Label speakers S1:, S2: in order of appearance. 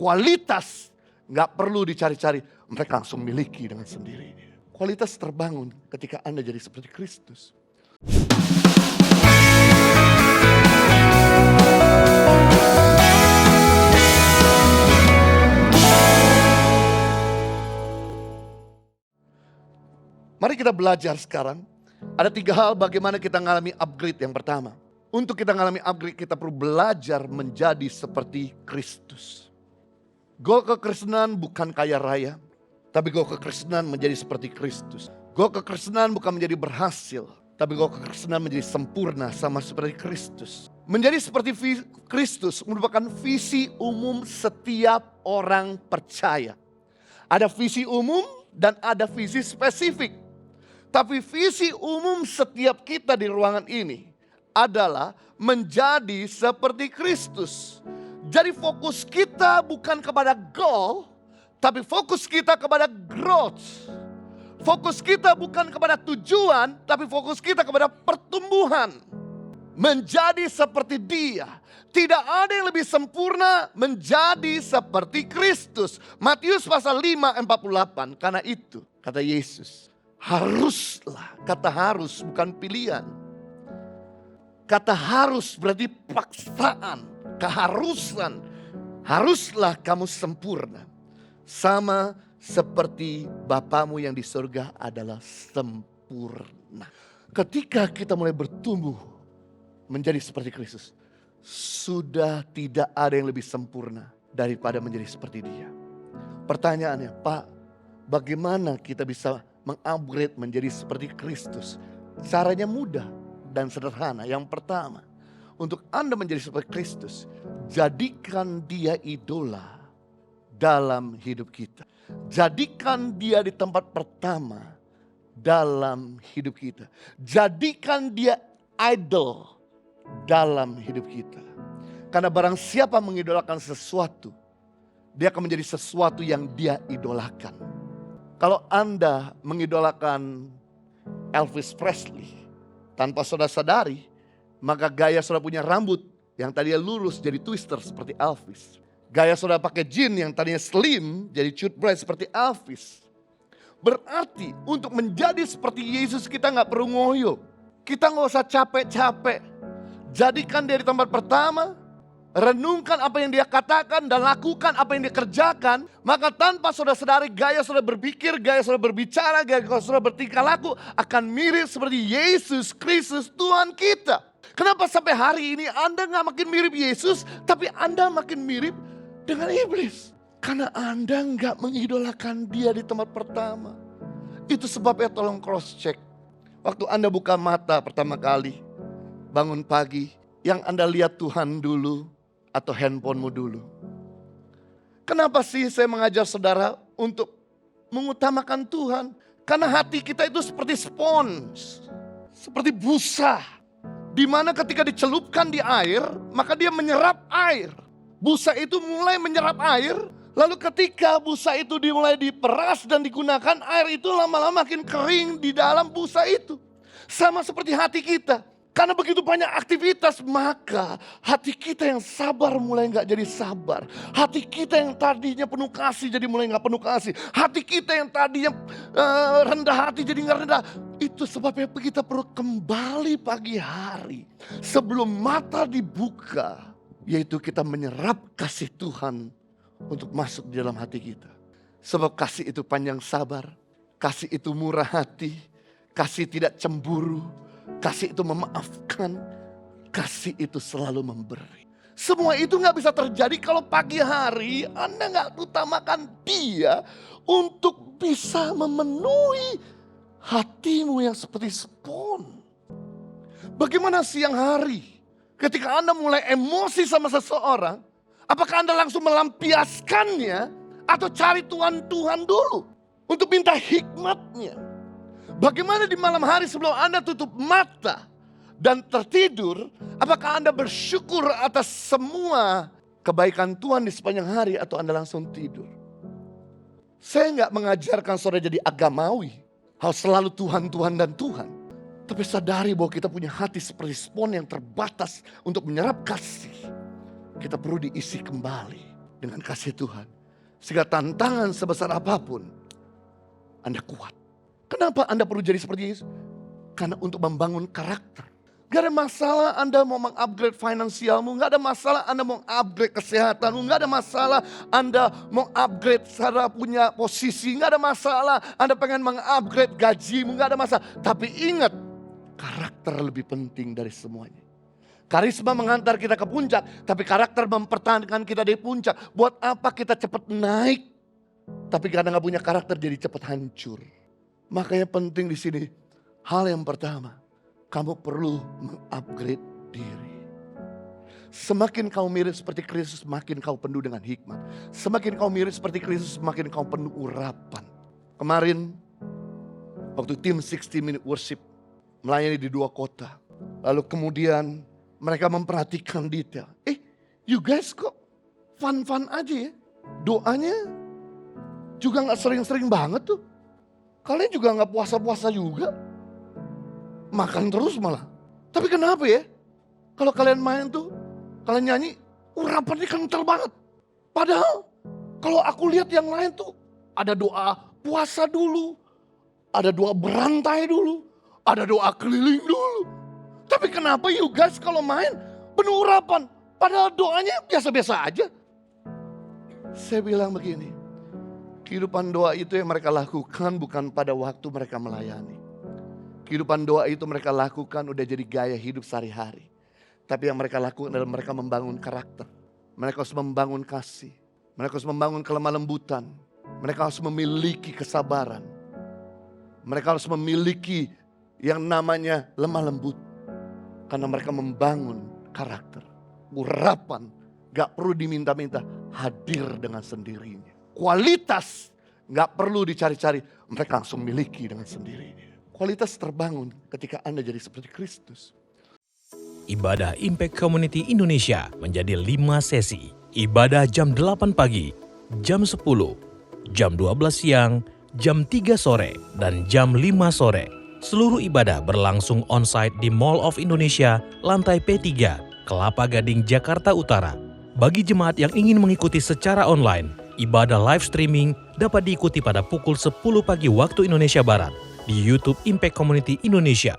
S1: kualitas gak perlu dicari-cari. Mereka langsung miliki dengan sendiri. Kualitas terbangun ketika Anda jadi seperti Kristus. Mari kita belajar sekarang. Ada 3 hal bagaimana kita mengalami upgrade. Yang pertama, untuk kita mengalami upgrade kita perlu belajar menjadi seperti Kristus. Goal kekristenan bukan kaya raya, tapi goal kekristenan menjadi seperti Kristus. Goal kekristenan bukan menjadi berhasil, tapi goal kekristenan menjadi sempurna sama seperti Kristus. Menjadi seperti Kristus merupakan visi umum setiap orang percaya. Ada visi umum dan ada visi spesifik. Tapi visi umum setiap kita di ruangan ini adalah menjadi seperti Kristus. Jadi fokus kita bukan kepada goal, tapi fokus kita kepada growth. Fokus kita bukan kepada tujuan, tapi fokus kita kepada pertumbuhan. Menjadi seperti Dia. Tidak ada yang lebih sempurna menjadi seperti Kristus. Matius pasal 5:48. Karena itu, kata Yesus, haruslah, kata harus bukan pilihan. Kata harus berarti paksaan, keharusan. Haruslah kamu sempurna. Sama seperti Bapamu yang di surga adalah sempurna. Ketika kita mulai bertumbuh menjadi seperti Kristus, sudah tidak ada yang lebih sempurna daripada menjadi seperti Dia. Pertanyaannya, Pak, bagaimana kita bisa mengupgrade menjadi seperti Kristus? Caranya mudah dan sederhana. Yang pertama, untuk Anda menjadi seperti Kristus, jadikan Dia idola dalam hidup kita. Jadikan Dia di tempat pertama dalam hidup kita. Jadikan Dia idol dalam hidup kita. Karena barang siapa mengidolakan sesuatu, dia akan menjadi sesuatu yang dia idolakan. Kalau Anda mengidolakan Elvis Presley, tanpa saudara sadari, maka gaya saudara punya rambut yang tadinya lurus jadi twister seperti Elvis. Gaya saudara pakai jeans yang tadinya slim jadi cut bright seperti Elvis. Berarti untuk menjadi seperti Yesus kita gak perlu ngoyo. Kita gak usah capek-capek. Jadikan Dia di tempat pertama. Renungkan apa yang Dia katakan dan lakukan apa yang Dia kerjakan. Maka tanpa saudara sadari gaya saudara berpikir, gaya saudara berbicara, gaya saudara bertingkah laku akan mirip seperti Yesus Kristus Tuhan kita. Kenapa sampai hari ini Anda gak makin mirip Yesus, tapi Anda makin mirip dengan iblis? Karena Anda gak mengidolakan Dia di tempat pertama. Itu sebabnya tolong cross check. Waktu Anda buka mata pertama kali, bangun pagi, yang Anda lihat Tuhan dulu atau handphonemu dulu? Kenapa sih saya mengajar saudara untuk mengutamakan Tuhan? Karena hati kita itu seperti spons, seperti busa. Di mana ketika dicelupkan di air, maka dia menyerap air. Busa itu mulai menyerap air, lalu ketika busa itu dimulai diperas dan digunakan, air itu lama-lama makin kering di dalam busa itu. Sama seperti hati kita. Karena begitu banyak aktivitas, maka hati kita yang sabar mulai gak jadi sabar. Hati kita yang tadinya penuh kasih jadi mulai gak penuh kasih. Hati kita yang tadinya rendah hati jadi gak rendah. Itu sebabnya kita perlu kembali pagi hari sebelum mata dibuka. Yaitu kita menyerap kasih Tuhan untuk masuk di dalam hati kita. Sebab kasih itu panjang sabar. Kasih itu murah hati. Kasih tidak cemburu. Kasih itu memaafkan. Kasih itu selalu memberi. Semua itu gak bisa terjadi kalau pagi hari Anda gak utamakan Dia untuk bisa memenuhi hatimu yang seperti spon. Bagaimana siang hari ketika Anda mulai emosi sama seseorang, apakah Anda langsung melampiaskannya atau cari Tuhan dulu untuk minta hikmatnya? Bagaimana di malam hari sebelum Anda tutup mata dan tertidur, apakah Anda bersyukur atas semua kebaikan Tuhan di sepanjang hari atau Anda langsung tidur? Saya nggak mengajarkan saudara jadi agamawi, harus selalu Tuhan, Tuhan, dan Tuhan. Tapi sadari bahwa kita punya hati seperti spon yang terbatas untuk menyerap kasih. Kita perlu diisi kembali. dengan kasih Tuhan. Sehingga tantangan sebesar apapun, Anda kuat. Kenapa Anda perlu jadi seperti Yesus? Karena untuk membangun karakter. Gak ada masalah Anda mau mengupgrade finansialmu, gak ada masalah Anda mau upgrade kesehatanmu, gak ada masalah Anda mau upgrade cara punya posisi, gak ada masalah Anda pengen mengupgrade gajimu, gak ada masalah. Tapi ingat, karakter lebih penting dari semuanya. Karisma mengantar kita ke puncak, tapi karakter mempertahankan kita di puncak. Buat apa kita cepat naik, tapi karena gak punya karakter jadi cepat hancur. Makanya penting di sini, hal yang pertama, kamu perlu mengupgrade diri. Semakin kau mirip seperti Kristus, semakin kau penuh dengan hikmat. Semakin kau mirip seperti Kristus, semakin kau penuh urapan. Kemarin, waktu tim 60 Minute Worship melayani di 2 kota. Lalu kemudian mereka memperhatikan detail. You guys kok fun-fun aja ya. Doanya juga gak sering-sering banget tuh. Kalian juga gak puasa-puasa juga. Makan terus malah. Tapi kenapa ya? Kalau kalian main tuh, kalian nyanyi, urapannya kental banget. Padahal kalau aku lihat yang lain tuh, ada doa puasa dulu. Ada doa berantai dulu. Ada doa keliling dulu. Tapi kenapa you guys kalau main penuh urapan? Padahal doanya biasa-biasa aja. Saya bilang begini, kehidupan doa itu yang mereka lakukan bukan pada waktu mereka melayani. Kehidupan doa itu mereka lakukan udah jadi gaya hidup sehari-hari. Tapi yang mereka lakukan adalah mereka membangun karakter. Mereka harus membangun kasih. Mereka harus membangun kelemah lembutan. Mereka harus memiliki kesabaran. Mereka harus memiliki yang namanya lemah lembut. Karena mereka membangun karakter. Urapan gak perlu diminta-minta, hadir dengan sendirinya. Kualitas gak perlu dicari-cari, mereka langsung miliki dengan sendirinya. Kualitas terbangun ketika Anda jadi seperti Kristus.
S2: Ibadah Impact Community Indonesia menjadi 5 sesi. Ibadah jam 8 pagi, jam 10, jam 12 siang, jam 3 sore, dan jam 5 sore. Seluruh ibadah berlangsung on-site di Mall of Indonesia, lantai P3, Kelapa Gading, Jakarta Utara. Bagi jemaat yang ingin mengikuti secara online, ibadah live streaming dapat diikuti pada pukul 10 pagi waktu Indonesia Barat di YouTube Impact Community Indonesia